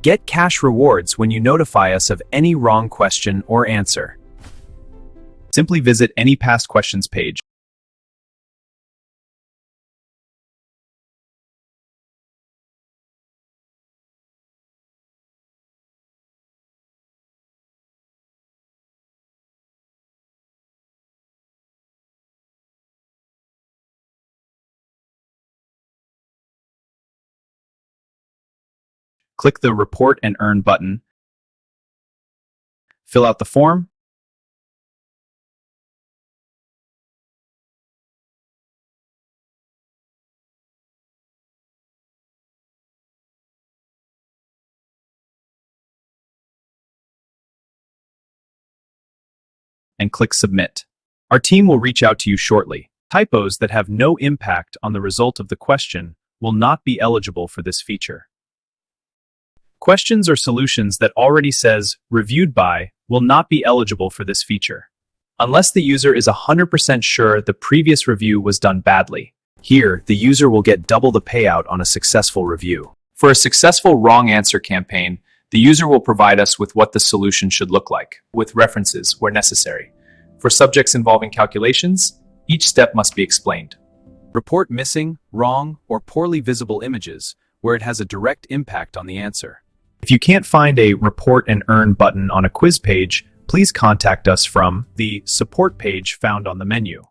Get cash rewards when you notify us of any wrong question or answer. Simply visit any past questions page. Click the Report and Earn button. Fill out the form. And click Submit. Our team will reach out to you shortly. Typos that have no impact on the result of the question will not be eligible for this feature. Questions or solutions that already says "reviewed by" will not be eligible for this feature, unless the user is 100% sure the previous review was done badly. Here, the user will get double the payout on a successful review. For a successful wrong answer campaign, the user will provide us with what the solution should look like, with references where necessary. For subjects involving calculations, each step must be explained. Report missing, wrong, or poorly visible images where it has a direct impact on the answer. If you can't find a Report and Earn button on a quiz page, please contact us from the support page found on the menu.